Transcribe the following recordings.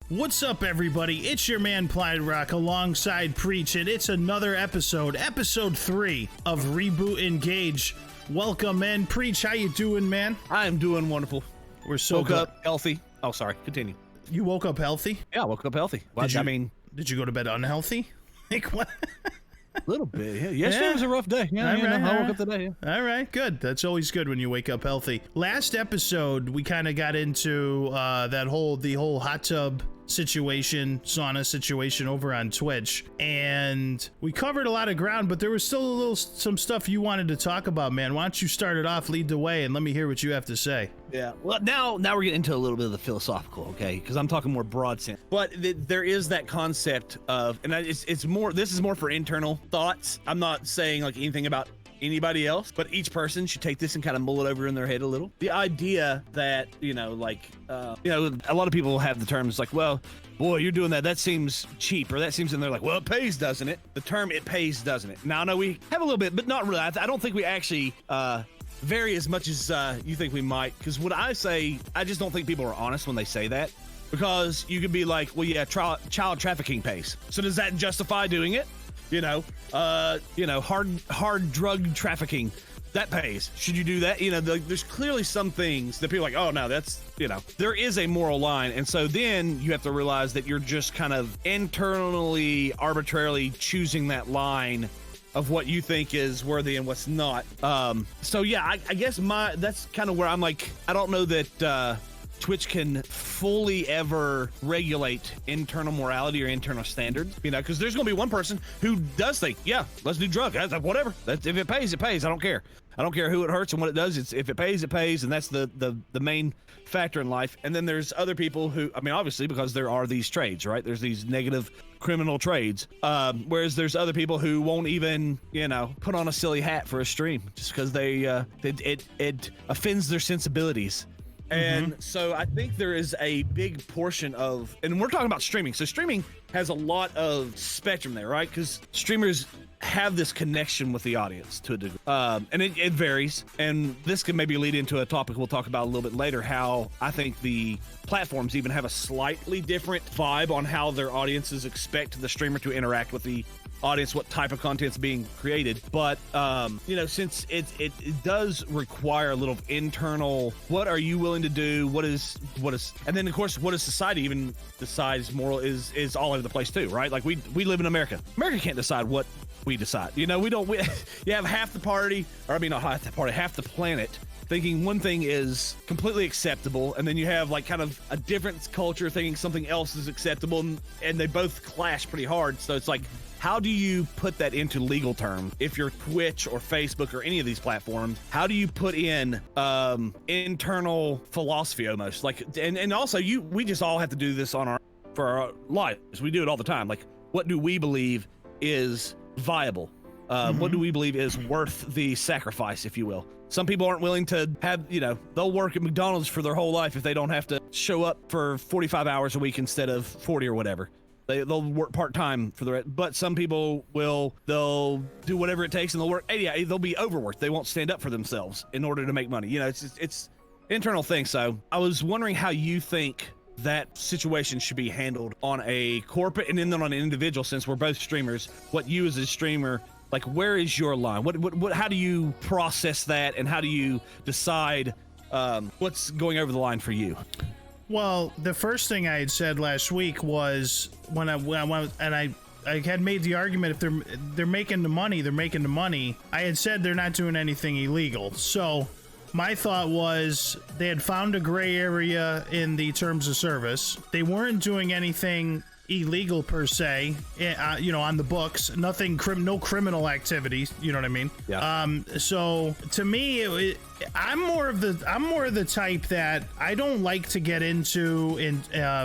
What's up, everybody? It's your man PlyRock alongside Preach, and it's another episode 3 of Reboot Engage. Welcome in. Preach, how you doing, man? I'm doing wonderful. We're so woke up healthy. Oh, sorry. Continue. You woke up healthy? Yeah, I woke up healthy. Did you go to bed unhealthy? Like what? A little bit. Yeah. Yesterday was a rough day. I woke up today. Yeah. All right, good. That's always good when you wake up healthy. Last episode, we kind of got into the whole hot tub situation, sauna situation over on Twitch, and we covered a lot of ground, but there was still some stuff you wanted to talk about, man. Why don't you start it off, lead the way, and let me hear what you have to say. Yeah. Well, now we're getting into a little bit of the philosophical, okay? Because I'm talking more broad sense. But there is that concept of, and it's more. This is more for internal thoughts. I'm not saying like anything about anybody else, but each person should take this and kind of mull it over in their head a little. The idea that, a lot of people have the terms like, well, boy, you're doing that seems cheap, or that seems, and they're like, well, it pays, doesn't it? The term it pays, doesn't it? Now, I know we have a little bit, but not really. I don't think we actually vary as much as you think we might, because what I say, I just don't think people are honest when they say that, because you could be like, well, yeah, child trafficking pays. So does that justify doing it? Hard drug trafficking, that pays. Should you do that? There's clearly some things that people are like, oh no, that's, there is a moral line. And so then you have to realize that you're just kind of internally, arbitrarily choosing that line of what you think is worthy and what's not. So yeah, I guess that's kind of where I'm like, I don't know that, Twitch can fully ever regulate internal morality or internal standards, because there's going to be one person who does think, yeah, let's do drugs, whatever. If it pays, it pays. I don't care. I don't care who it hurts and what it does. If it pays, it pays, and that's the main factor in life. And then there's other people who, obviously, because there are these trades, right? There's these negative criminal trades. Whereas there's other people who won't even, put on a silly hat for a stream just because it offends their sensibilities. And so I think there is a big portion of, and we're talking about streaming. So streaming has a lot of spectrum there, right? Because streamers have this connection with the audience to a degree. And it varies. And this can maybe lead into a topic we'll talk about a little bit later, how I think the platforms even have a slightly different vibe on how their audiences expect the streamer to interact with the audience, what type of content's being created. But since it does require a little internal, what are you willing to do, what is and then of course what does society even decides moral is all over the place too, right? Like we live in America can't decide what we decide. You have half the party, or not half the party, half the planet thinking one thing is completely acceptable, and then you have like kind of a different culture thinking something else is acceptable, and they both clash pretty hard. So it's like, how do you put that into legal term? If you're Twitch or Facebook or any of these platforms, how do you put in internal philosophy almost? Like, and also we just all have to do this for our lives. We do it all the time. Like, what do we believe is viable? What do we believe is worth the sacrifice, if you will? Some people aren't willing to have, they'll work at McDonald's for their whole life if they don't have to show up for 45 hours a week instead of 40 or whatever. They'll work part-time for the rest, but some people they'll do whatever it takes, and they'll work 80. They'll be overworked. They won't stand up for themselves in order to make money. It's internal thing. So I was wondering how you think that situation should be handled on a corporate and then on an individual, since we're both streamers. What you as a streamer, like, where is your line? What how do you process that, and how do you decide what's going over the line for you? Well, the first thing I had said last week was when I went and I had made the argument, if they're making the money, they're making the money. I had said they're not doing anything illegal. So my thought was they had found a gray area in the terms of service. They weren't doing anything illegal per se, on the books. Nothing, no criminal activities. You know what I mean? Yeah. So to me, I'm more of the type that I don't like to get into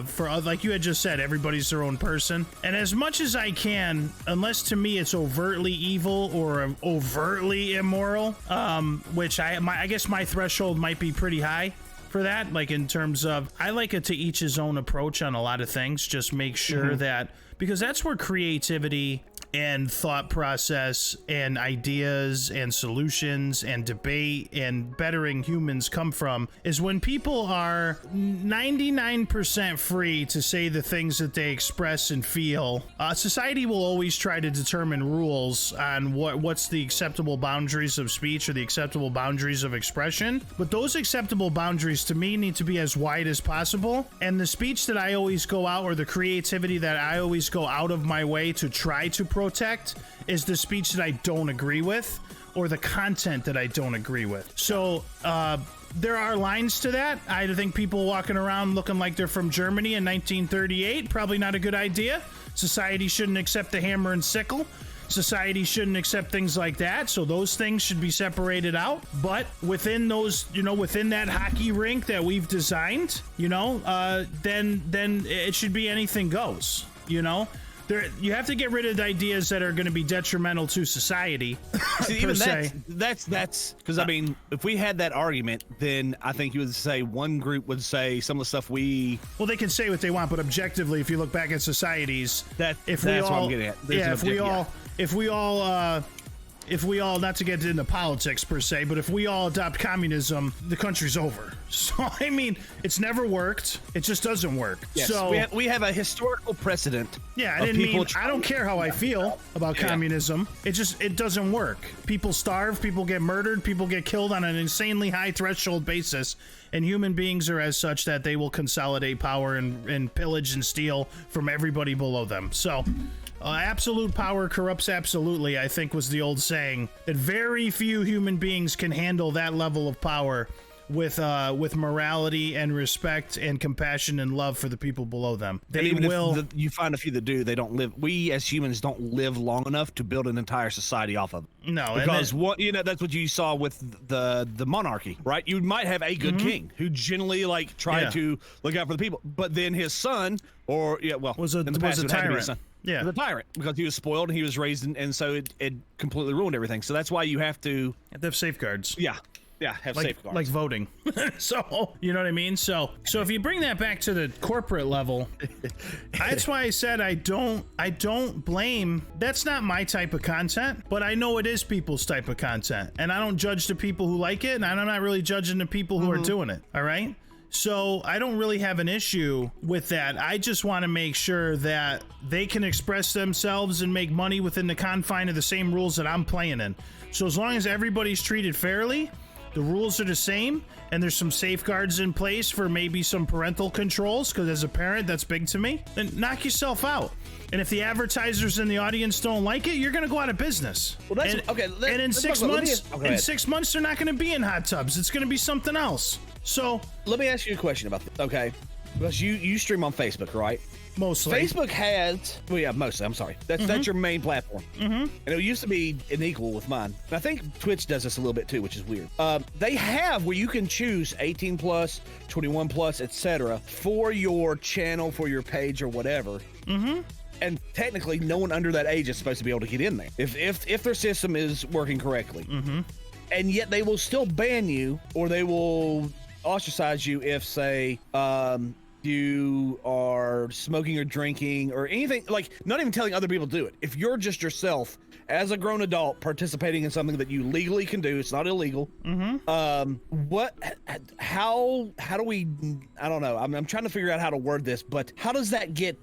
for, like you had just said, everybody's their own person. And as much as I can, unless to me it's overtly evil or overtly immoral, which I guess my threshold might be pretty high for that, like in terms of, I like it to each his own approach on a lot of things. Just make sure that, because that's where creativity and thought process and ideas and solutions and debate and bettering humans come from is when people are 99% free to say the things that they express and feel. Society will always try to determine rules on what's the acceptable boundaries of speech or the acceptable boundaries of expression, but those acceptable boundaries to me need to be as wide as possible. And the speech that I always go out, or the creativity that I always go out of my way to try to protect, is the speech that I don't agree with or the content that I don't agree with. So there are lines to that. I think people walking around looking like they're from Germany in 1938, probably not a good idea. Society shouldn't accept the hammer and sickle. Society shouldn't accept things like that, so those things should be separated out. But within those, within that hockey rink that we've designed, then it should be anything goes. You have to get rid of the ideas that are going to be detrimental to society. See, even that's because I mean, if we had that argument, then I think you would say one group would say some of the stuff they can say what they want, but objectively, if you look back at societies, that's what I'm getting at. If we all, not to get into politics per se, but if we all adopt communism, the country's over. So, I mean, it's never worked. It just doesn't work. Yes, so we have a historical precedent. Yeah, I don't care how I feel about communism. It doesn't work. People starve, people get murdered, people get killed on an insanely high threshold basis. And human beings are as such that they will consolidate power and pillage and steal from everybody below them. So, absolute power corrupts absolutely, I think was the old saying, that very few human beings can handle that level of power with morality and respect and compassion and love for the people below them. If you find a few that do, they don't live. We as humans don't live long enough to build an entire society off of. No, because that's what you saw with the monarchy, right? You might have a good king who generally tried to look out for the people, but then his son was a tyrant. Yeah, the tyrant, because he was spoiled and he was raised, and so it completely ruined everything. So that's why you have to have safeguards. Yeah, have safeguards. Like voting. So, you know what I mean? So if you bring that back to the corporate level, that's why I said I don't blame. That's not my type of content, but I know it is people's type of content. And I don't judge the people who like it, and I'm not really judging the people who are doing it. All right? So I don't really have an issue with that. I just want to make sure that they can express themselves and make money within the confine of the same rules that I'm playing in. So as long as everybody's treated fairly, the rules are the same, and there's some safeguards in place for maybe some parental controls, because as a parent, that's big to me, then knock yourself out. And if the advertisers in the audience don't like it, you're going to go out of business. Well, that's okay. And in 6 months, they're not going to be in hot tubs. It's going to be something else. So let me ask you a question about this, okay? Because you stream on Facebook, right? Mostly. Facebook has, mostly. I'm sorry. That's your main platform. And it used to be unequal with mine. And I think Twitch does this a little bit too, which is weird. They have where you can choose 18 plus, 21 plus, etc. for your channel, for your page, or whatever. And technically, no one under that age is supposed to be able to get in there if their system is working correctly. And yet they will still ban you, or they will ostracize you if, say, you are smoking or drinking or anything, not even telling other people to do it. If you're just yourself as a grown adult participating in something that you legally can do, it's not illegal. How do we, I don't know. I'm trying to figure out how to word this, but how does that get,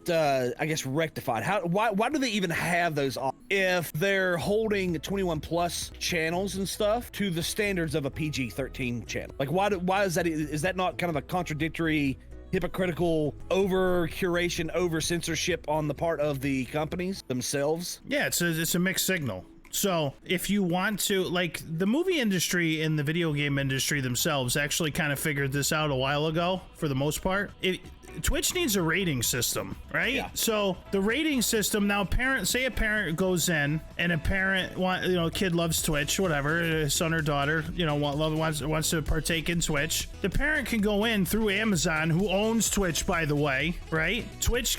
rectified? Why do they even have those if they're holding 21 plus channels and stuff to the standards of a PG-13 channel? Why is that? Is that not kind of a contradictory, hypocritical over curation, over censorship on the part of the companies themselves? Yeah, it's a mixed signal. So if you want to, the movie industry and the video game industry themselves actually kind of figured this out a while ago, for the most part. Twitch needs a rating system, right? Yeah. So the rating system now, say a parent goes in and a kid loves Twitch, whatever, son or daughter, wants to partake in Twitch. The parent can go in through Amazon, who owns Twitch, by the way, right? Twitch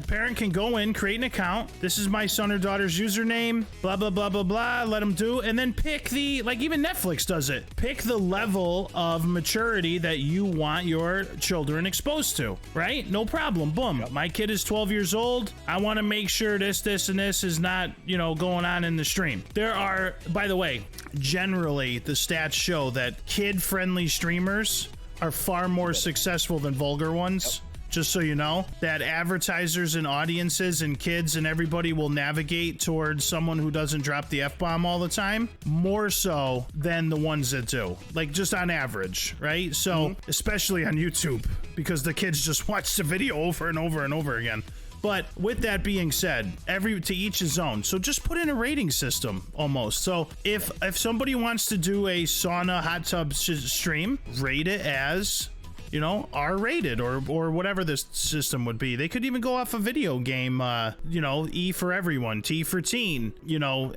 parent can go in, create an account. This is my son or daughter's username, blah, blah, blah, blah, blah. Let them do, and then pick even Netflix does it. Pick the level of maturity that you want your children exposed supposed to, right? No problem. Boom. Yep. My kid is 12 years old. I want to make sure this, and this is not, going on in the stream. There are, by the way, generally the stats show that kid-friendly streamers are far more successful than vulgar ones. Yep. Just so you know, that advertisers and audiences and kids and everybody will navigate towards someone who doesn't drop the F-bomb all the time, more so than the ones that do. Like, just on average, right? So, especially on YouTube, because the kids just watch the video over and over and over again. But with that being said, to each his own. So just put in a rating system almost. So if somebody wants to do a sauna hot tub stream, rate it as R-rated or whatever this system would be. They could even go off a video game, E for everyone, T for teen,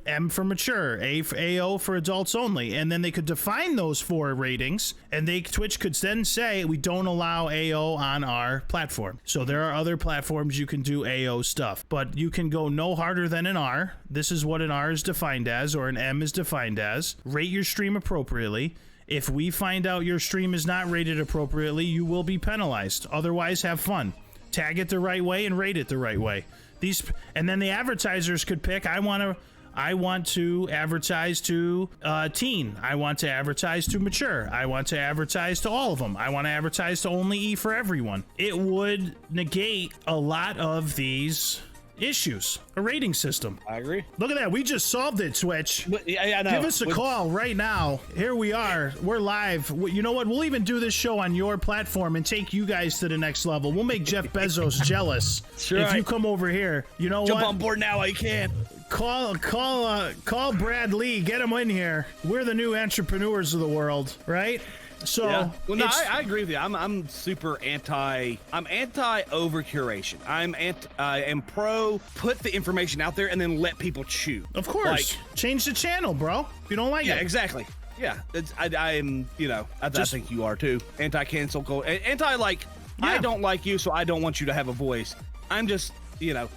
M for mature, AO for adults only. And then they could define those 4 ratings, and Twitch could then say, we don't allow AO on our platform. So there are other platforms you can do AO stuff, but you can go no harder than an R. This is what an R is defined as, or an M is defined as. Rate your stream appropriately. If we find out your stream is not rated appropriately, you will be penalized. Otherwise, have fun. Tag it the right way and rate it the right way. And then the advertisers could pick, I want to advertise to teen. I want to advertise to mature. I want to advertise to all of them. I want to advertise to only E for everyone. It would negate a lot of these issues. A rating system. I agree. Look at that. We just solved it, Twitch. I know. Give us a call right now. Here we are. We're live. You know what? We'll even do this show on your platform and take you guys to the next level. We'll make Jeff Bezos jealous if you come over here. You know Jump what? on board now while you can. Call Brad Lee. Get him in here. We're the new entrepreneurs of the world, right? So, well, no, I agree with you. I'm super anti over curation. I am pro put the information out there and then let people choose. Of course, change the channel, bro. If you don't like it, exactly. Yeah, I am. I think you are too. Anti-cancel culture. I don't like you, so I don't want you to have a voice. I'm just,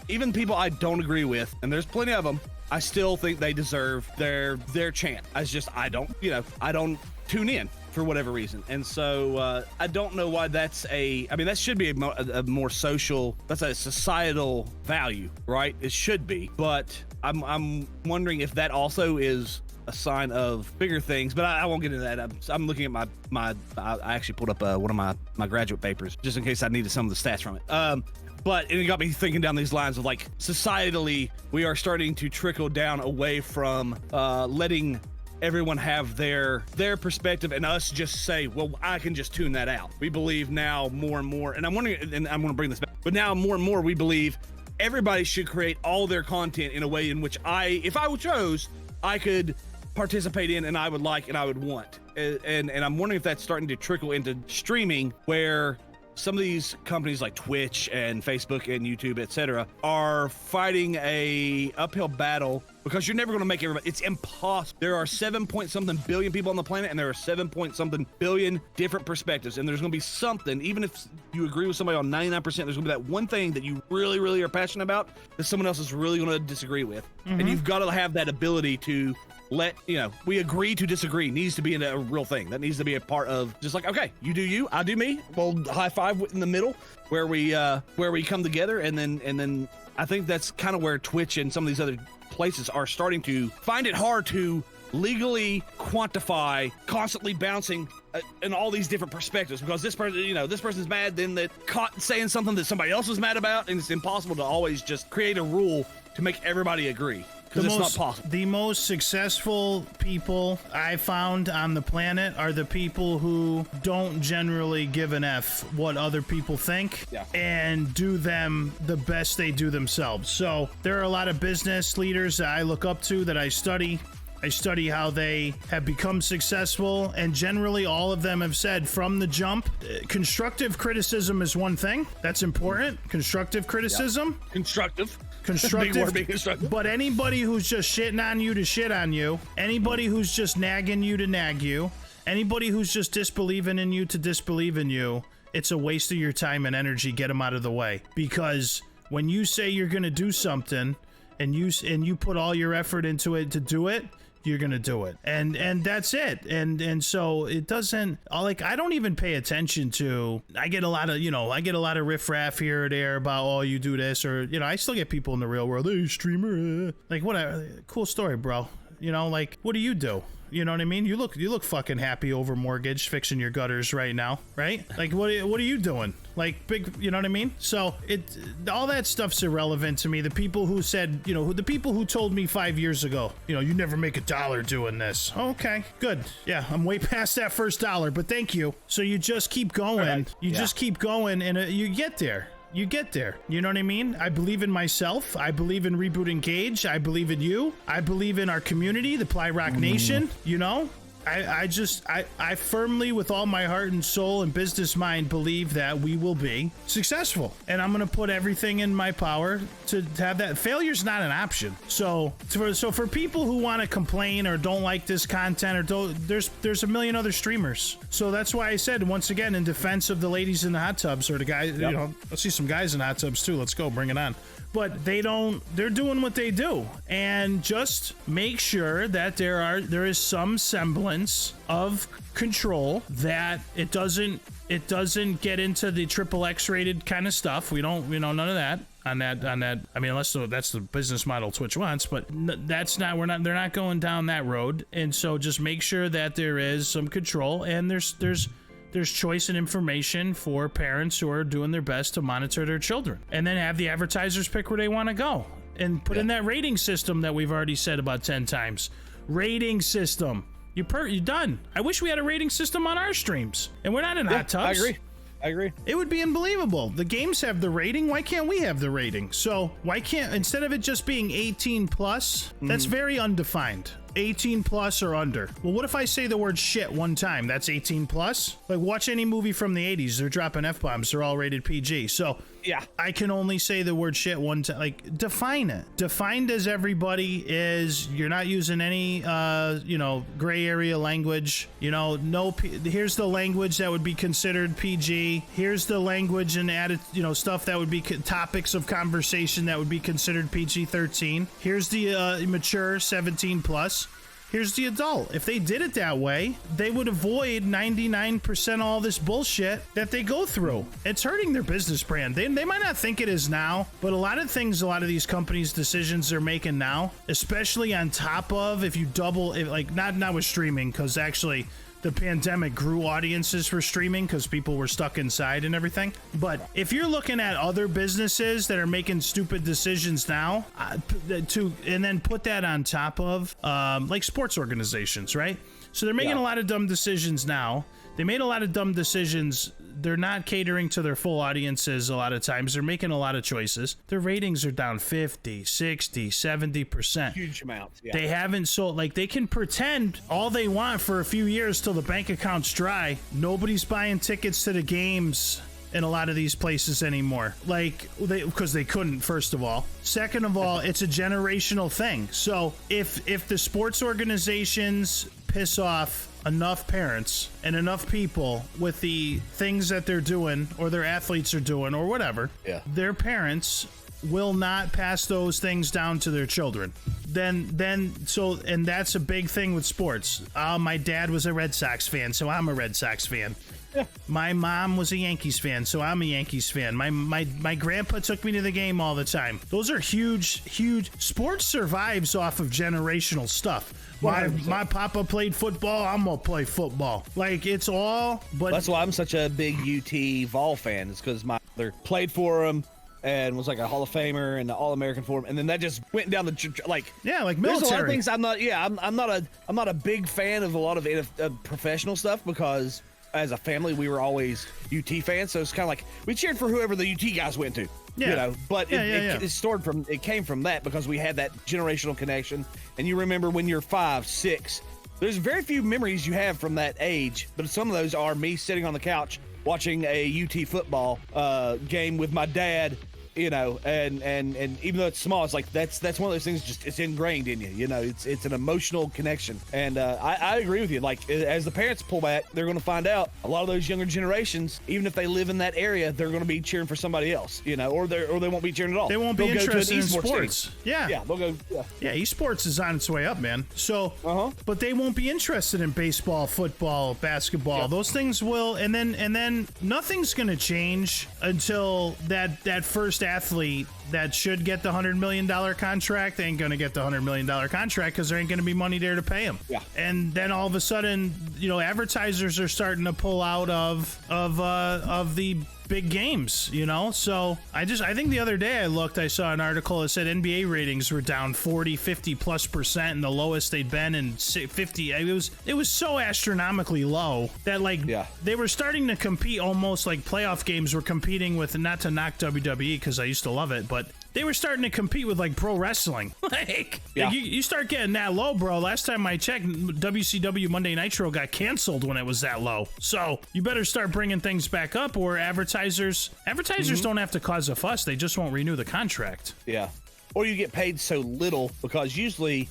even people I don't agree with, and there's plenty of them. I still think they deserve their chant. I don't tune in for whatever reason. And so I don't know why that should be a more social, that's a societal value, right? It should be. But I'm wondering if that also is a sign of bigger things, but I won't get into that. I'm looking at I actually pulled up one of my graduate papers just in case I needed some of the stats from it. But it got me thinking down these lines of societally, we are starting to trickle down away from letting everyone have their perspective and us just say, well, I can just tune that out. We believe now more and more, and I'm wondering, and I'm going to bring this back, but now more and more we believe everybody should create all their content in a way in which if I chose, I could participate in and I would like and I would want. And I'm wondering if that's starting to trickle into streaming, where some of these companies like Twitch and Facebook and YouTube, etc., are fighting a uphill battle because you're never going to make everybody. It's impossible. There are 7-point-something billion people on the planet, and there are 7-point-something billion different perspectives. And there's going to be something, even if you agree with somebody on 99%, there's going to be that one thing that you really, really are passionate about that someone else is really going to disagree with. Mm-hmm. And you've got to have that ability to we agree to disagree. Needs to be a real thing. That needs to be a part of just okay, you do you, I do me. Well, high five in the middle where we come together, and then I think that's kind of where Twitch and some of these other places are starting to find it hard to legally quantify constantly bouncing in all these different perspectives, because this person, this person's mad, then they caught saying something that somebody else is mad about, and it's impossible to always just create a rule to make everybody agree. It's not possible. The most successful people I found on the planet are the people who don't generally give an F what other people think and do them the best they do themselves. So there are a lot of business leaders that I look up to, that I study. I study how they have become successful, and generally all of them have said from the jump, constructive criticism is one thing. That's important. Constructive criticism. Constructive. But anybody who's just shitting on you to shit on you, anybody who's just nagging you to nag you, anybody who's just disbelieving in you to disbelieve in you, it's a waste of your time and energy. Get them out of the way. Because when you say you're going to do something and you put all your effort into it to do it, you're gonna do it, and that's it. And so it doesn't, like, I don't even pay attention to. I get a lot of riffraff here or there about, oh, you do this, or I still get people in the real world, hey, streamer, like, whatever. Cool story, bro. Like, what do you do? You know what I mean? You look fucking happy over mortgage, fixing your gutters right now, right? Like, what are you doing? Like, big, you know what I mean? So all that stuff's irrelevant to me. The people who said, the people who told me 5 years ago, you never make $1 doing this. Okay, good. Yeah, I'm way past that first dollar, but thank you. So you just keep going. Right. You just keep going, and you get there. You get there. You know what I mean? I believe in myself. I believe in Reboot Engage. I believe in you. I believe in our community, the PlyRockNation. I firmly, with all my heart and soul and business mind, believe that we will be successful. And I'm going to put everything in my power to have that. Failure's not an option. So for people who want to complain or don't like this content, there's a million other streamers. So that's why I said, once again, in defense of the ladies in the hot tubs, or the guys, let's see some guys in hot tubs too. Let's go, bring it on. But they're doing what they do, and just make sure that there is some semblance of control, that it doesn't get into the XXX rated kind of stuff. We don't, none of that on that. I mean, unless that's the business model Twitch wants, but that's not, they're not going down that road. And so just make sure that there is some control, and there's choice and information for parents who are doing their best to monitor their children, and then have the advertisers pick where they want to go, and put in that rating system that we've already said about 10 times. Rating system. You're done. I wish we had a rating system on our streams, and we're not in hot tubs. I agree. It would be unbelievable. The games have the rating. Why can't we have the rating? So why can't, instead of it just being 18 plus, that's very undefined. 18 plus or under. Well, what if I say the word shit one time? That's 18 plus? Like, watch any movie from the 80s. They're dropping F-bombs. They're all rated PG. So yeah, I can only say the word shit one time. Like, define it. Defined as everybody is. You're not using any, gray area language. Here's the language that would be considered PG. Here's the language and added, stuff that would be topics of conversation that would be considered PG-13. Here's the mature 17 plus. Here's the adult. If they did it that way, they would avoid 99% all this bullshit that they go through. It's hurting their business brand. They might not think it is now, but a lot of these companies' decisions they're making now, especially on top of, if you double, not with streaming, because actually the pandemic grew audiences for streaming because people were stuck inside and everything. But if you're looking at other businesses that are making stupid decisions now, and then put that on top of like sports organizations, right? So they're making a lot of dumb decisions now. They made a lot of dumb decisions. They're not catering to their full audiences a lot of times. They're making a lot of choices. Their ratings are down 50, 60, 70%. Huge amounts. Yeah. They haven't sold, like, they can pretend all they want for a few years till the bank account's dry. Nobody's buying tickets to the games in a lot of these places anymore, because they couldn't, first of all. Second of all, it's a generational thing. So if the sports organizations piss off enough parents and enough people with the things that they're doing, or their athletes are doing, or whatever, their parents will not pass those things down to their children. And that's a big thing with sports. My dad was a Red Sox fan, so I'm a Red Sox fan. My mom was a Yankees fan, so I'm a Yankees fan. My grandpa took me to the game all the time. Those are huge. Sports survives off of generational stuff. My papa played football, I'm gonna play football. Like, it's all, but that's why I'm such a big UT Vol fan. It's because my mother played for him and was like a Hall of Famer and an All-American for him, and then that just went down the like military. There's a lot of things I'm not a big fan of a lot of professional stuff, because as a family we were always UT fans, so it's kind of like we cheered for whoever the UT guys went to. But it came from that, because we had that generational connection. And you remember when you're 5, 6, there's very few memories you have from that age, but some of those are me sitting on the couch watching a UT football game with my dad you know, and even though it's small, it's like that's one of those things. Just it's ingrained in you. You know, it's an emotional connection, and I agree with you. Like as the parents pull back, they're going to find out a lot of those younger generations, even if they live in that area, they're going to be cheering for somebody else. You know, or they won't be cheering at all. They won't be interested in sports. Yeah, they'll go. Yeah, esports is on its way up, man. So, but they won't be interested in baseball, football, basketball. Yeah. Those things will, and then nothing's going to change until that first athlete that should get the $100 million contract ain't going to get the $100 million contract because there ain't going to be money there to pay him. Yeah. And then all of a sudden, you know, advertisers are starting to pull out of the big games, you know? So I think the other day I saw an article that said NBA ratings were down 50+% and the lowest they'd been in 50. It was so astronomically low that they were starting to compete almost like playoff games were competing with, not to knock WWE because I used to love it, but they were starting to compete with like pro wrestling. You start getting that low, bro. Last time I checked, WCW Monday Nitro got canceled when it was that low. So you better start bringing things back up, or advertisers don't have to cause a fuss. They just won't renew the contract. Yeah. Or you get paid so little because usually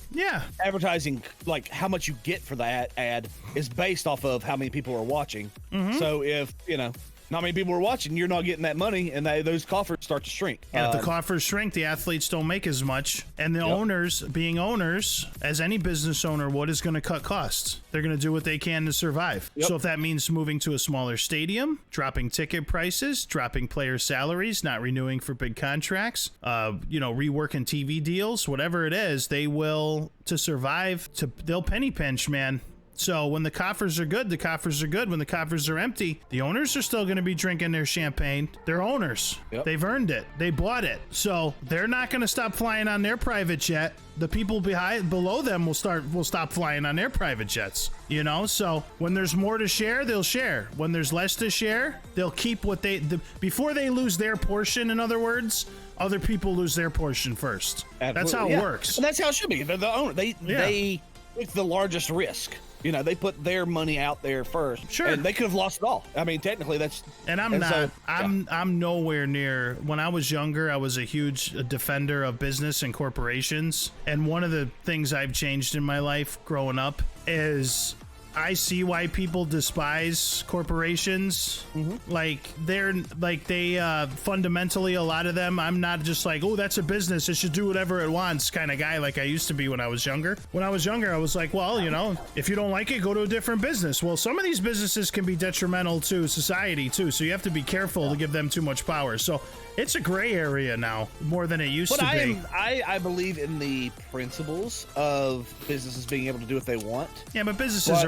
advertising, like how much you get for that ad is based off of how many people are watching. So if, you know, not many people are watching, you're not getting that money, and those coffers start to shrink. If the coffers shrink, the athletes don't make as much, and the owners, being owners, as any business owner would, is going to cut costs. They're going to do what they can to survive. So if that means moving to a smaller stadium, dropping ticket prices, dropping player salaries, not renewing for big contracts, reworking TV deals, whatever it is, they will, to survive, they'll penny pinch, man. So when the coffers are good, the coffers are good. When the coffers are empty, the owners are still going to be drinking their champagne. They're owners. They've earned it. They bought it. So they're not going to stop flying on their private jet. The people below them will stop flying on their private jets. You know, so when there's more to share, they'll share. When there's less to share, they'll keep what before they lose their portion. In other words, other people lose their portion first. Absolutely. That's how it works. And that's how it should be. They're the owner. They take the largest risk. You know, they put their money out there first. Sure. And they could have lost it all. I mean, technically that's... And I'm nowhere near... When I was younger, I was a huge defender of business and corporations. And one of the things I've changed in my life growing up is... I see why people despise corporations. They fundamentally, a lot of them, I'm not just like, oh, that's a business, it should do whatever it wants kind of guy like I used to be when I was younger. When I was younger, I was like, well, you know, if you don't like it, go to a different business. Well, some of these businesses can be detrimental to society too, so you have to be careful to give them too much power. So it's a gray area now more than it used to be. I believe in the principles of businesses being able to do what they want. Yeah, but businesses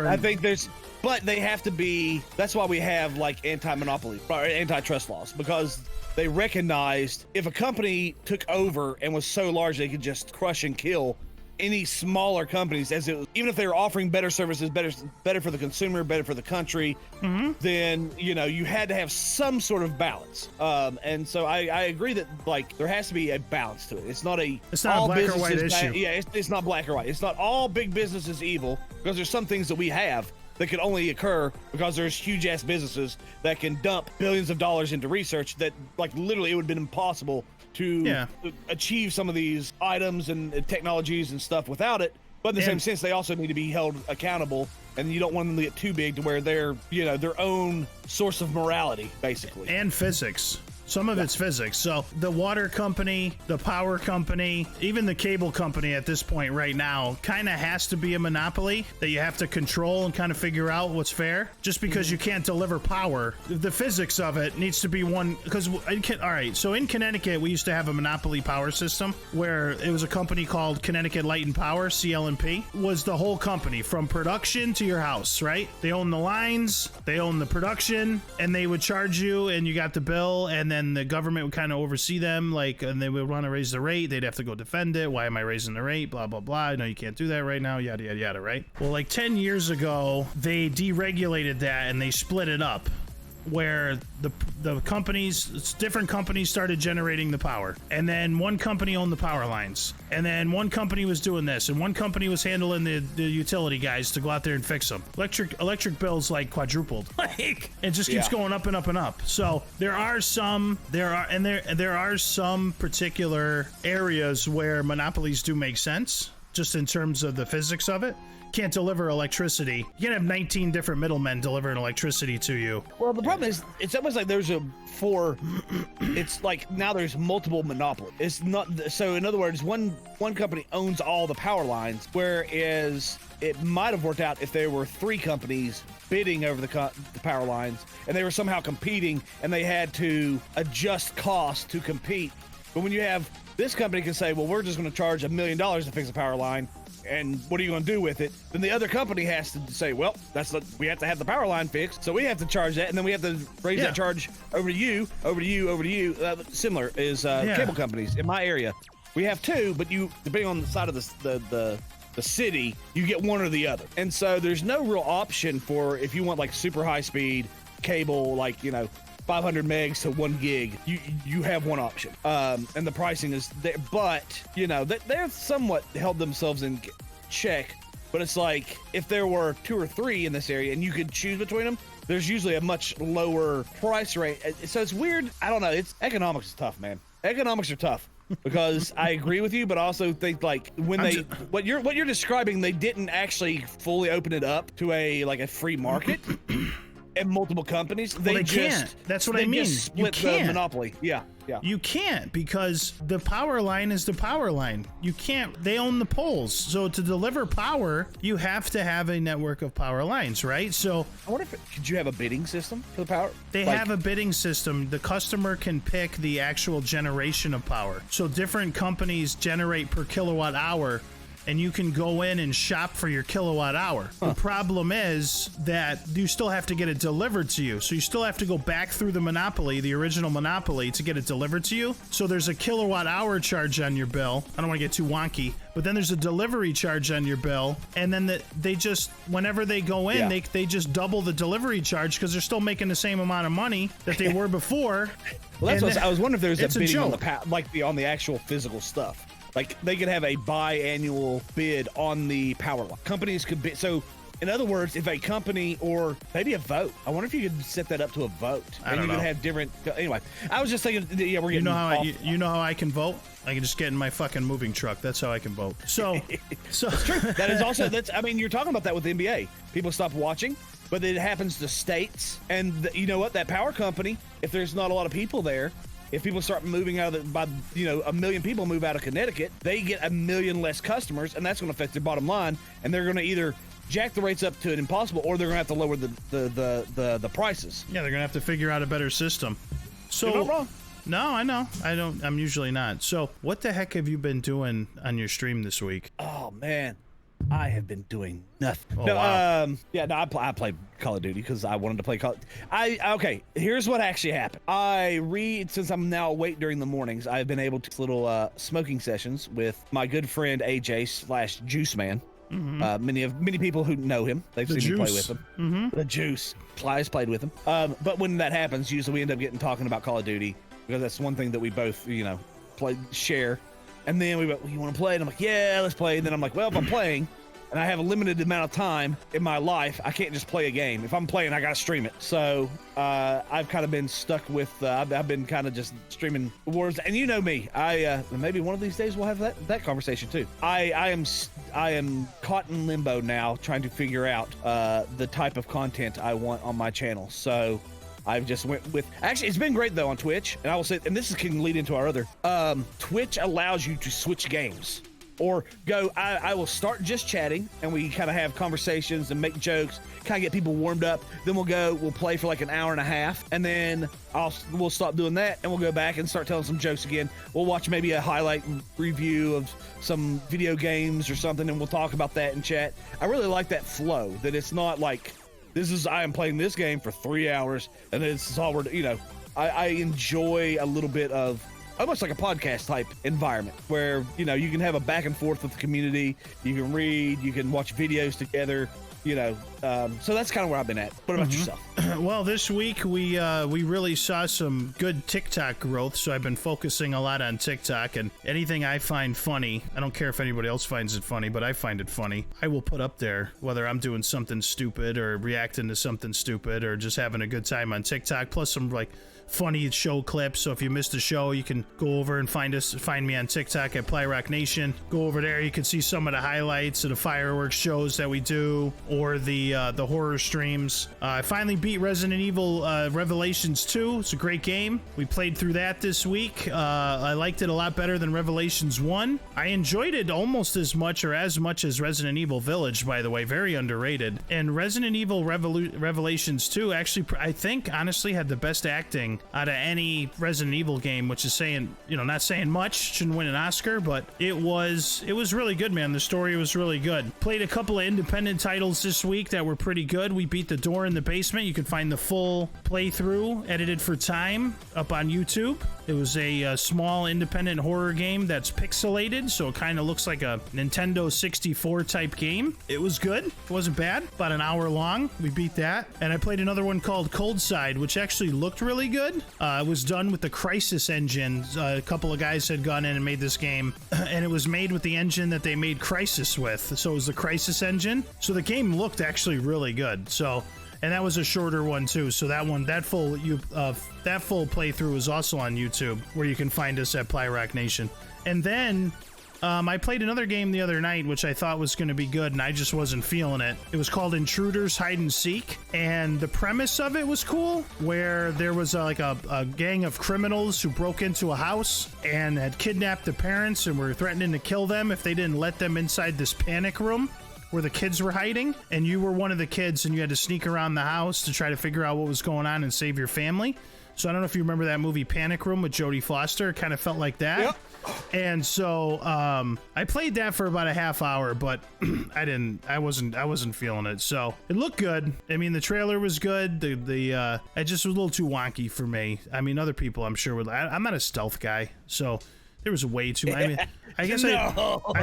but they have to be, that's why we have like anti-monopoly or antitrust laws, because they recognized if a company took over and was so large they could just crush and kill any smaller companies, even if they were offering better services, better for the consumer, better for the country, then, you know, you had to have some sort of balance. And so I agree that like there has to be a balance to it. It's not a black or white issue. It's not black or white. It's not all big business is evil, because there's some things that we have that could only occur because there's huge ass businesses that can dump billions of dollars into research that like literally it would have been impossible to achieve some of these items and technologies and stuff without it. But in the same sense, they also need to be held accountable, and you don't want them to get too big to where they're, you know, their own source of morality, basically. And physics. Some of it's physics. So the water company, the power company, even the cable company at this point right now kind of has to be a monopoly that you have to control and kind of figure out what's fair. Just because you can't deliver power, the physics of it needs to be one. Because, all right, so in Connecticut, we used to have a monopoly power system where it was a company called Connecticut Light and Power, CL&P, was the whole company from production to your house, right? They own the lines, they own the production, and they would charge you and you got the bill, and then the government would kind of oversee them, like, and they would want to raise the rate. They'd have to go defend it. Why am I raising the rate? Blah, blah, blah. No, you can't do that right now. Yada, yada, yada, right? Well, like 10 years ago, they deregulated that and they split it up. where the companies, different companies started generating the power, and then one company owned the power lines, and then one company was doing this, and one company was handling the utility guys to go out there and fix them. Electric bills like quadrupled. Like it just keeps going up and up and up. So there are some particular areas where monopolies do make sense, just in terms of the physics of it. Can't deliver electricity. You can have 19 different middlemen delivering electricity to you. Well, the problem is, it's almost like it's like now there's multiple monopolies. It's not, so in other words, one company owns all the power lines, whereas it might have worked out if there were 3 companies bidding over the power lines, and they were somehow competing, and they had to adjust costs to compete. But when you have, this company can say, well, we're just going to charge $1 million to fix a power line, and what are you going to do with it? Then the other company has to say, well, we have to have the power line fixed, so we have to charge that, and then we have to raise that charge over to you. Similar is cable companies in my area. We have 2, but you, depending on the side of the city, you get one or the other. And so there's no real option for, if you want like super high speed cable, like, 500 megs to 1 gig, you have one option, and the pricing is there, but they're somewhat held themselves in check. But it's like, if there were 2 or 3 in this area and you could choose between them, there's usually a much lower price rate. So it's weird. I don't know. Economics is tough, man. Economics are tough. Because I agree with you, but I also think like when what you're describing, they didn't actually fully open it up to a free market. And multiple companies, they can't. That's what I mean. Split the monopoly. Yeah. You can't, because the power line is the power line. You can't. They own the poles. So to deliver power, you have to have a network of power lines, right? So I wonder could you have a bidding system for the power? They have a bidding system. The customer can pick the actual generation of power. So different companies generate per kilowatt hour, and you can go in and shop for your kilowatt hour. The problem is that you still have to get it delivered to you. So you still have to go back through the monopoly, the original monopoly, to get it delivered to you. So there's a kilowatt hour charge on your bill. I don't want to get too wonky, but then there's a delivery charge on your bill. And then they just, whenever they go in, they just double the delivery charge because they're still making the same amount of money that they were before. Well, that's what I was wondering if there's a bidding on on the actual physical stuff. Like they could have a biannual bid on the power line. Companies could bid. So in other words, if a company, or maybe a vote, I wonder if you could set that up to a vote. I don't know. Could have different. Anyway, I was just thinking. Yeah, we're getting. You know how I can vote? I can just get in my fucking moving truck. That's how I can vote. So that's true. That is also I mean, you're talking about that with the NBA. People stop watching, but it happens to states, and you know what? That power company, if there's not a lot of people there. If people start moving out of a million people move out of Connecticut, they get 1 million less customers, and that's going to affect their bottom line. And they're going to either jack the rates up to an impossible, or they're going to have to lower the prices. Yeah, they're going to have to figure out a better system. So, you're not wrong. No, I know. I'm usually not. So what the heck have you been doing on your stream this week? Oh, man. I have been doing nothing. Oh, wow. I played Call of Duty because I wanted to play Call. Okay. Here's what actually happened. Since I'm now awake during the mornings, I've been able to little smoking sessions with my good friend AJ / Juice Man. Mm-hmm. Many people who know him, they've seen me play with him. Mm-hmm. The Juice Ply's played with him. But when that happens, usually we end up talking about Call of Duty because that's one thing that we both share. And then we went, well, you want to play? And I'm like, yeah, let's play. And then I'm like, well, if I'm playing and I have a limited amount of time in my life, I can't just play a game. If I'm playing, I got to stream it. So I've kind of been stuck with, I've been kind of just streaming wars. And you know me, maybe one of these days we'll have that conversation too. I am caught in limbo now, trying to figure out the type of content I want on my channel. So I've just went with, actually, it's been great though on Twitch, and I will say, and this can lead into our other, Twitch allows you to switch games or go, I will start just chatting and we kind of have conversations and make jokes, kind of get people warmed up. Then we'll play for like an hour and a half, and then we'll stop doing that and we'll go back and start telling some jokes again. We'll watch maybe a highlight review of some video games or something, and we'll talk about that in chat. I really like that flow, that it's not like, I am playing this game for 3 hours and this is all I enjoy a little bit of almost like a podcast type environment where, you can have a back and forth with the community. You can read, you can watch videos together, So that's kind of where I've been at. What about yourself? Well, this week we really saw some good TikTok growth, so I've been focusing a lot on TikTok, and anything I find funny, I don't care if anybody else finds it funny, but I find it funny, I will put up there, whether I'm doing something stupid or reacting to something stupid or just having a good time on TikTok, plus some like funny show clips. So if you missed a show, you can go over and find me on TikTok at PlyRockNation. Go over there, you can see some of the highlights of the fireworks shows that we do, or the horror streams. I finally beat Resident Evil Revelations 2. It's a great game. We played through that this week. I liked it a lot better than Revelations 1. I enjoyed it almost as much as Resident Evil Village, by the way. Very underrated. And Resident Evil Revelations 2 actually, I think, honestly, had the best acting out of any Resident Evil game, which is saying, not saying much, shouldn't win an Oscar, but it was really good, man. The story was really good. Played a couple of independent titles this week that were pretty good. We beat The Door in the Basement. You can find the full playthrough edited for time up on YouTube. It was a small independent horror game that's pixelated, so it kind of looks like a Nintendo 64 type game. It was good. It wasn't bad. About an hour long. We beat that. And I played another one called Cold Side, which actually looked really good. It was done with the Crysis engine. A couple of guys had gone in and made this game, and it was made with the engine that they made Crysis with. So it was the Crysis engine. So the game looked actually really good. So, and that was a shorter one too. So that full playthrough is also on YouTube, where you can find us at PlyRockNation. And then I played another game the other night, which I thought was going to be good, and I just wasn't feeling it. It was called Intruders Hide and Seek, and the premise of it was cool, where there was a gang of criminals who broke into a house and had kidnapped the parents and were threatening to kill them if they didn't let them inside this panic room where the kids were hiding, and you were one of the kids, and you had to sneak around the house to try to figure out what was going on and save your family. So I don't know if you remember that movie Panic Room with Jodie Foster. It kind of felt like that. Yep. And so I played that for about a half hour, but I wasn't feeling it. So it looked good. I mean, the trailer was good. It just was a little too wonky for me. I mean, other people I'm sure would. I'm not a stealth guy, so there was way too. I mean, I guess I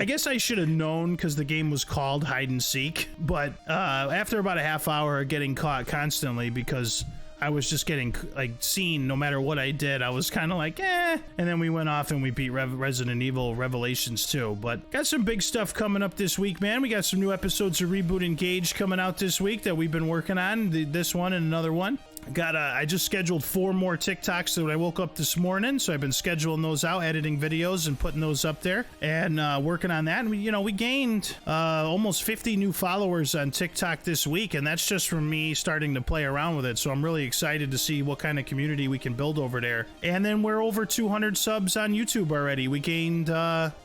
guess I should have known, because the game was called Hide and Seek. But after about a half hour of getting caught constantly, because I was just getting seen no matter what I did, I was kind of like, eh. And then we went off and we beat Resident Evil Revelations 2. But got some big stuff coming up this week, man. We got some new episodes of Reboot Engage coming out this week that we've been working on. This one and another one. I just scheduled 4 more TikToks that I woke up this morning, so I've been scheduling those out, editing videos and putting those up there, and working on that. And we gained almost 50 new followers on TikTok this week, and that's just from me starting to play around with it. So I'm really excited to see what kind of community we can build over there. And then we're over 200 subs on YouTube already. We gained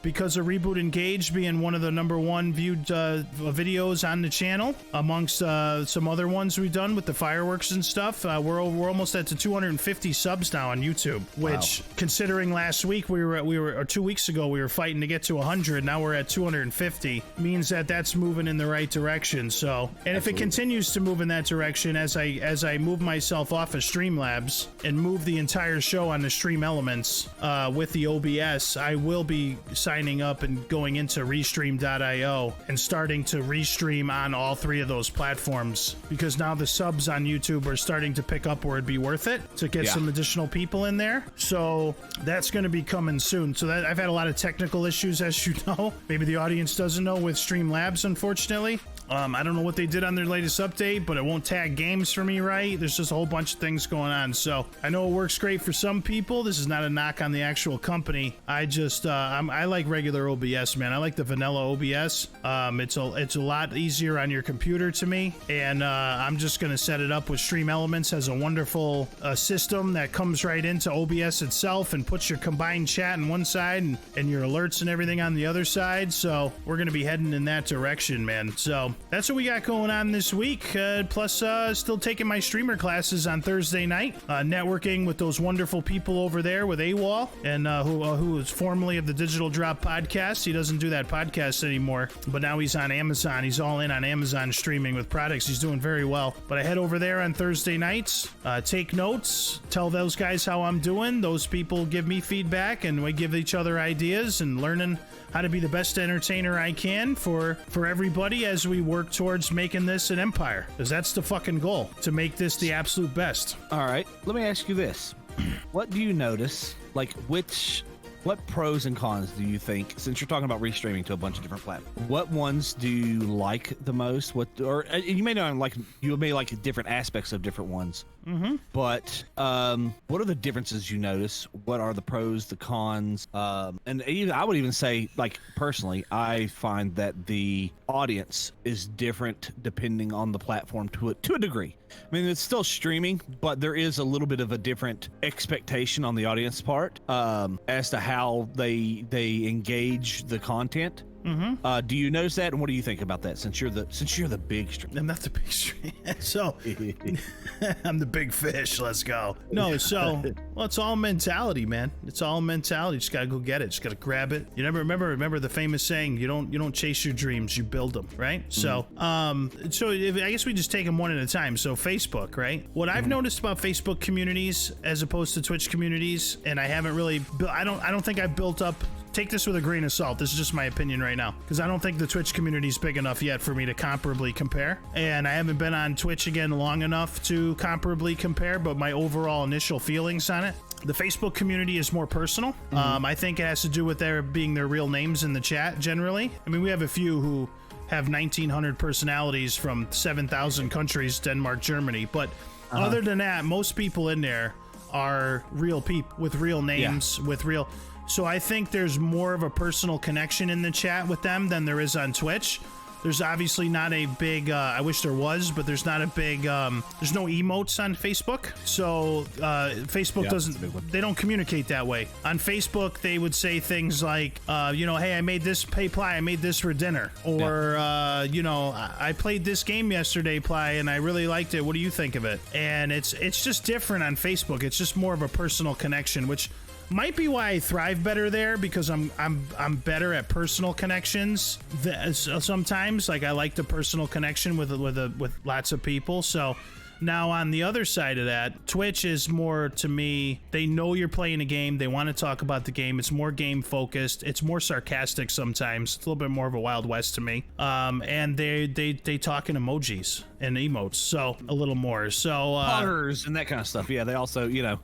because of Reboot Engage being one of the #1 viewed videos on the channel, amongst some other ones we've done with the fireworks and stuff. We're almost at 250 subs now on YouTube, which, considering last week or 2 weeks ago we were fighting to get to 100. Now we're at 250. Means that's moving in the right direction. So, and if it continues to move in that direction, as I move myself off of Streamlabs and move the entire show on the Stream Elements with the OBS, I will be signing up and going into Restream.io and starting to restream on all 3 of those platforms, because now the subs on YouTube are starting to pick up where it'd be worth it to get some additional people in there. So that's going to be coming soon. So I've had a lot of technical issues, as you know. Maybe the audience doesn't know, with Streamlabs, unfortunately. I don't know what they did on their latest update, but it won't tag games for me right. There's just a whole bunch of things going on. So I know it works great for some people. This is not a knock on the actual company. I just I like regular OBS, man. I like the vanilla OBS. It's a lot easier on your computer to me, and I'm just gonna set it up with Stream Elements. Has a wonderful system that comes right into OBS itself and puts your combined chat on one side and your alerts and everything on the other side. So we're gonna be heading in that direction, man. So that's what we got going on this week. Plus, still taking my streamer classes on Thursday night, networking with those wonderful people over there with AWOL, and who is formerly of the Digital Drop podcast. He doesn't do that podcast anymore, but now he's on Amazon. He's all in on Amazon streaming with products. He's doing very well. But I head over there on Thursday night nights, take notes, tell those guys how I'm doing. Those people give me feedback, and we give each other ideas and learning how to be the best entertainer I can for everybody as we work towards making this an empire. Because that's the fucking goal, to make this the absolute best. All right, let me ask you this. What do you notice? Like, what pros and cons do you think, since you're talking about restreaming to a bunch of different platforms, what ones do you like the most? Or you may not like, you may like different aspects of different ones. But what are the differences you notice? What are the pros, the cons? And even, I would even say, like, personally, I find that the audience is different depending on the platform to a degree. I mean, it's still streaming, but there is a little bit of a different expectation on the audience part as to how they engage the content. Do you notice that, and what do you think about that? Since you're the big streamer. I'm not the big streamer, so I'm the big fish. Let's go. No, so well, it's all mentality, man. It's all mentality. You just gotta go get it. Just gotta grab it. You never remember the famous saying: you don't chase your dreams, you build them, right? So, so I guess we just take them one at a time. So Facebook, right? What I've noticed about Facebook communities as opposed to Twitch communities, and I haven't really, I don't think I've built up. Take this with a grain of salt. This is just my opinion right now, because I don't think the Twitch community is big enough yet for me to comparably compare, and I haven't been on Twitch again long enough to comparably compare, but my overall initial feelings on it, the Facebook community is more personal. I think it has to do with their being their real names in the chat generally. I mean, we have a few who have 1,900 personalities from 7,000 countries, Denmark, Germany, but other than that, most people in there are real people with real names, with real... So I think there's more of a personal connection in the chat with them than there is on Twitch. There's obviously not a big, I wish there was, but there's not a big, there's no emotes on Facebook. So Facebook doesn't, they don't communicate that way. On Facebook, they would say things like, you know, hey, I made this, hey, Ply, I made this for dinner. Or, you know, I played this game yesterday, Ply, and I really liked it. What do you think of it? And it's just different on Facebook. It's just more of a personal connection, which might be why I thrive better there, because I'm better at personal connections. Sometimes, like, I like the personal connection with lots of people. So now on the other side of that, Twitch is more, to me, they know you're playing a game, they want to talk about the game, it's more game focused, it's more sarcastic sometimes, it's a little bit more of a Wild West to me, and they talk in emojis and emotes, so a little more. So poggers and that kind of stuff. Yeah, they also, you know,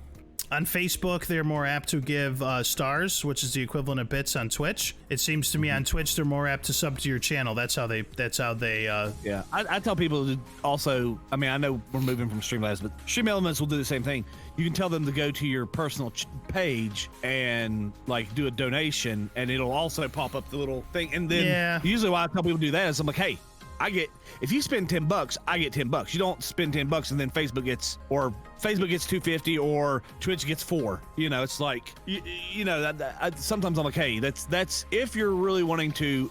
on Facebook, they're more apt to give stars, which is the equivalent of bits on Twitch. It seems to me on Twitch, they're more apt to sub to your channel. That's how they, yeah. I tell people to also, I mean, I know we're moving from Streamlabs, but Stream Elements will do the same thing. You can tell them to go to your personal page and, like, do a donation, and it'll also pop up the little thing. And then usually why I tell people to do that is I'm like, hey, if you spend $10, I get $10. You don't spend $10 and then Facebook gets $250 or Twitch gets $4. You know, it's like, you know, sometimes I'm like, hey, that's if you're really wanting to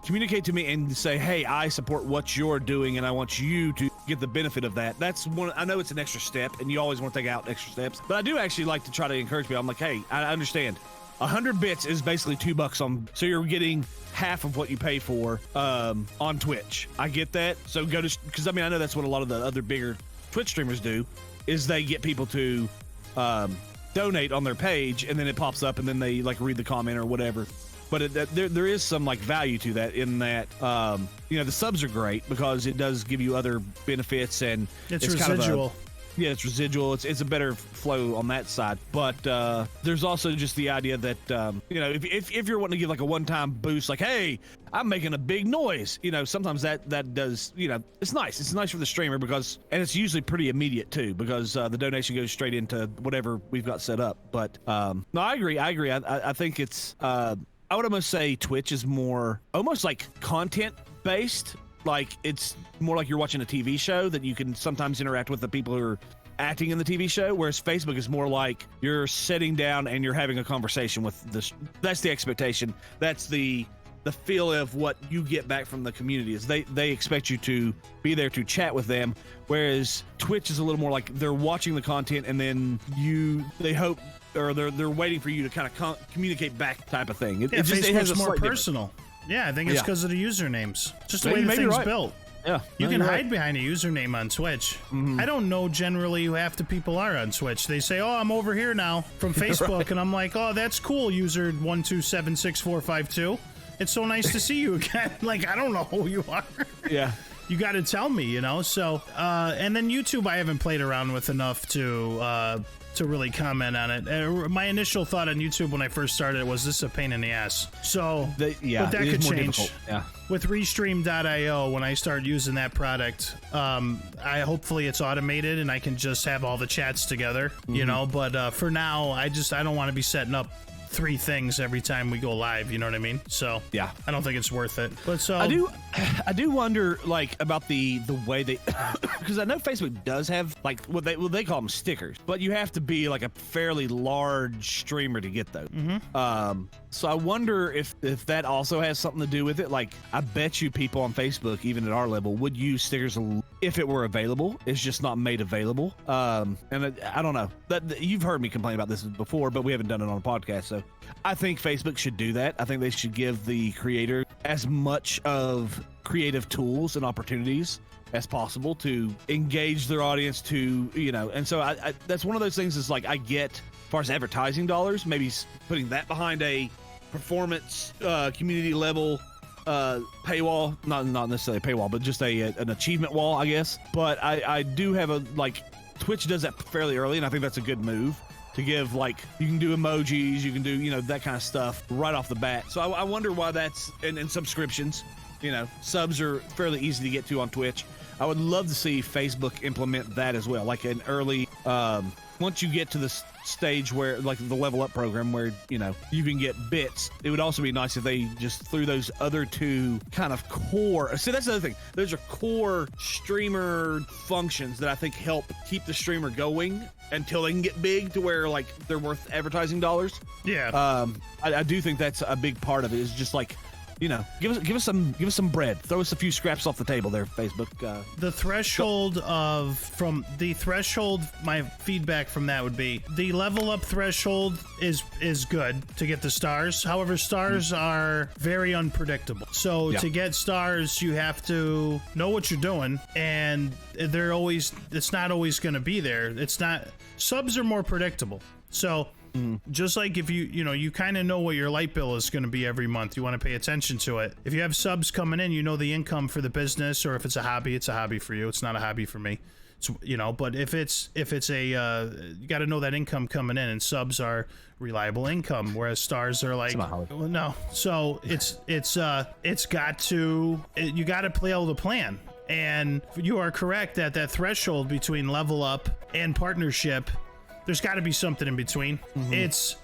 communicate to me and say, hey, I support what you're doing and I want you to get the benefit of that. That's one. I know it's an extra step, and you always want to take out extra steps, but I do actually like to try to encourage people. I'm like, hey, I understand. 100 bits is basically $2 on, so you're getting half of what you pay for on Twitch. I get that. So go to, because I mean, I know that's what a lot of the other bigger Twitch streamers do, is they get people to donate on their page, and then it pops up, and then they, like, read the comment or whatever. But there is some, like, value to that, in that you know, the subs are great because it does give you other benefits, and it's residual. Yeah, it's residual. It's a better flow on that side. But there's also just the idea that, you know, if you're wanting to give, like, a one-time boost, like, hey, I'm making a big noise, you know, sometimes that does, you know, it's nice. It's nice for the streamer because, and it's usually pretty immediate too, because the donation goes straight into whatever we've got set up. But no, I agree. I think it's, I would almost say Twitch is more almost like content based. Like, it's more like you're watching a TV show that you can sometimes interact with the people who are acting in the TV show, whereas Facebook is more like you're sitting down and you're having a conversation with this. That's the expectation. That's the feel of what you get back from the community, is they expect you to be there to chat with them, whereas Twitch is a little more like they're watching the content and then they hope, or they're waiting for you to kind of communicate back type of thing. It has more personal. Yeah, I think it's because of the usernames. Just the way the thing's built. Yeah. You No, can you're hide right. behind a username on Twitch. I don't know generally who half the people are on Twitch. They say, oh, I'm over here now from Facebook. Right. And I'm like, oh, that's cool, user 1276452. It's so nice to see you again. Like, I don't know who you are. Yeah. You got to tell me, you know? So, and then YouTube, I haven't played around with enough to really comment on it. My initial thought on YouTube when I first started was, this is a pain in the ass. So, but that it is could more change. difficult. Yeah. With Restream.io, when I start using that product, hopefully it's automated and I can just have all the chats together, you know? But for now, I don't want to be setting up 3 things every time we go live, you know what I mean? So Yeah. I don't think it's worth it. But so I do wonder, like, about the way they, because I know Facebook does have, like, what they call them stickers, but you have to be like a fairly large streamer to get those. So I wonder if that also has something to do with it. Like, I bet you people on Facebook, even at our level, would use stickers if it were available. It's just not made available. And I don't know. That you've heard me complain about this before, but we haven't done it on a podcast. So I think Facebook should do that. I think they should give the creator as much of creative tools and opportunities as possible to engage their audience, to, you know. And so I that's one of those things is, like, I get, as far as advertising dollars, maybe putting that behind a performance community level paywall, not necessarily a paywall, but just an achievement wall, I guess. But I do have Twitch does that fairly early, and I think that's a good move to give, like, you can do emojis, you can do, you know, that kind of stuff right off the bat. So I wonder why that's, and subscriptions, you know, subs are fairly easy to get to on Twitch. I would love to see Facebook implement that as well, like an early, once you get to the stage where, like, the level up program where, you know, you can get bits. It would also be nice if they just threw those other 2 kind of core, see, that's the other thing, those are core streamer functions that I think help keep the streamer going until they can get big to where, like, they're worth advertising dollars. yeah. I do think that's a big part of it, is just, like, you know, give us some bread. Throw us a few scraps off the table there, Facebook. The threshold my feedback from that would be the level up threshold is good to get the stars. However, stars are very unpredictable. So to get stars, you have to know what you're doing, and it's not always going to be there. Subs are more predictable. So just like if you kind of know what your light bill is going to be every month, you want to pay attention to it. If you have subs coming in, you know the income for the business, or if it's a hobby for you. It's not a hobby for me. It's, you know, but if it's a you got to know that income coming in, and subs are reliable income, whereas stars are like, well, no. So you got to play out the plan. And you are correct that threshold between level up and partnership, there's got to be something in between. There's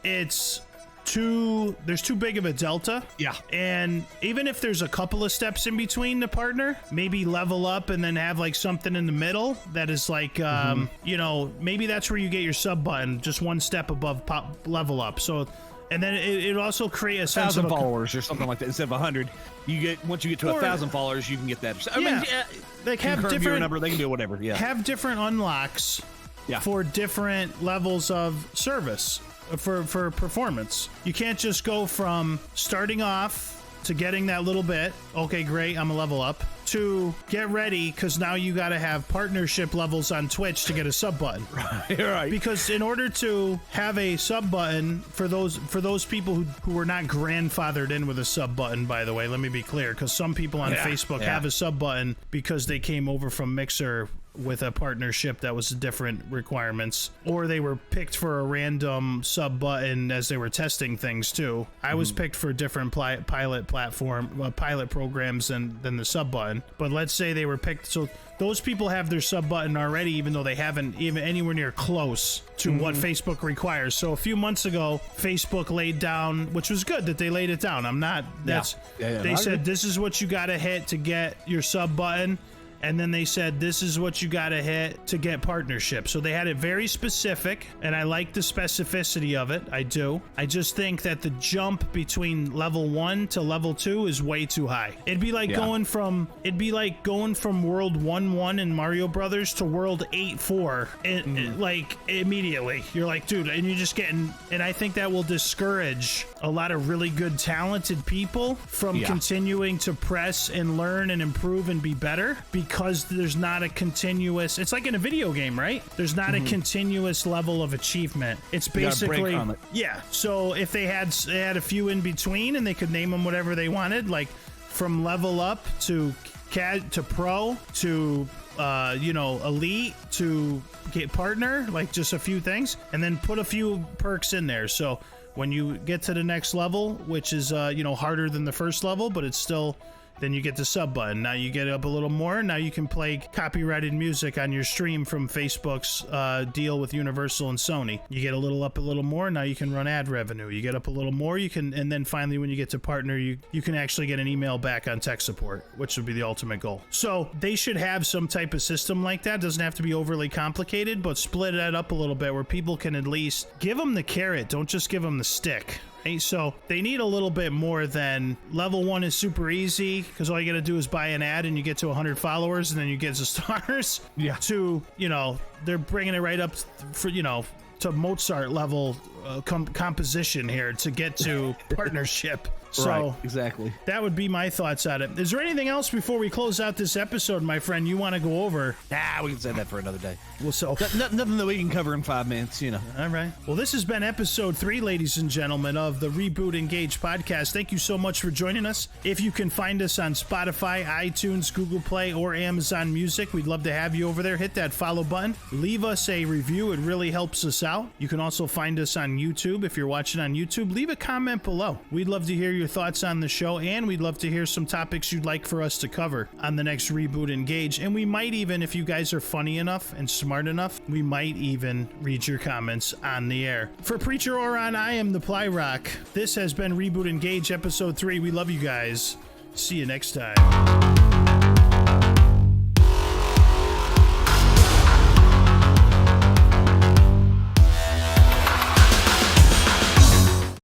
too big of a delta. Yeah. And even if there's a couple of steps in between the partner, maybe level up and then have, like, something in the middle that is like, you know, maybe that's where you get your sub button, just one step above level up. So, and then it also create a sense 1,000 of followers or something like that instead of 100. Once you get to 1,000 followers, you can get that. I mean, they have different different number. They can do whatever. Yeah. Have different unlocks. Yeah. For different levels of service, for performance. You can't just go from starting off to getting that little bit, okay, great, I'm a level up, to get ready, because now you got to have partnership levels on Twitch to get a sub button. Right. Because in order to have a sub button, for those people who were not grandfathered in with a sub button, by the way, let me be clear, because some people on Facebook have a sub button because they came over from Mixer with a partnership that was different requirements, or they were picked for a random sub button as they were testing things too. I was picked for different pilot programs than the sub button, but let's say they were picked, so those people have their sub button already, even though they haven't even anywhere near close to what Facebook requires. So a few months ago, Facebook laid down, which was good that they laid it down. They said, this is what you got to hit to get your sub button. and then they said, this is what you got to hit to get partnership. So they had it very specific, and I like the specificity of it. I do. I just think that the jump between level 1 to level 2 is way too high. It'd be like going from world 1-1 in Mario Brothers to world 8-4 like immediately. You're like, dude, and you're just getting, and I think that will discourage a lot of really good talented people from continuing to press and learn and improve and be better, because there's not a continuous, it's like in a video game, right? There's not a continuous level of achievement. It's basically, so if they had a few in between and they could name them whatever they wanted, like from level up to pro to elite to get partner, like just a few things, and then put a few perks in there. So when you get to the next level, which is harder than the first level, but it's still, then you get the sub button. Now you get up a little more. Now you can play copyrighted music on your stream from Facebook's deal with Universal and Sony. You get a little more. Now you can run ad revenue. You get up a little more. You can, and then finally when you get to partner, you can actually get an email back on tech support, which would be the ultimate goal. So they should have some type of system like that. Doesn't have to be overly complicated, but split that up a little bit where people can at least give them the carrot. Don't just give them the stick. So they need a little bit more than level 1 is super easy because all you got to do is buy an ad and you get to 100 followers and then you get the stars. Yeah. To, they're bringing it right up for, to Mozart level composition here to get to partnership. So right, exactly. That would be my thoughts on it. Is there anything else before we close out this episode, my friend, you want to go over? Nah, we can save that for another day. Well, so nothing that we can cover in 5 minutes, All right. Well, this has been episode 3, ladies and gentlemen, of the Reboot Engage podcast. Thank you so much for joining us. If you can find us on Spotify, iTunes, Google Play, or Amazon Music, we'd love to have you over there. Hit that follow button. Leave us a review. It really helps us out. You can also find us on YouTube. If you're watching on YouTube, leave a comment below. We'd love to hear your thoughts on the show, and we'd love to hear some topics you'd like for us to cover on the next Reboot Engage. And we might even, if you guys are funny enough and smart enough, we might even read your comments on the air. For Preacher Oron, I am the PlyRock. This has been Reboot Engage episode 3. We love you guys. See you next time.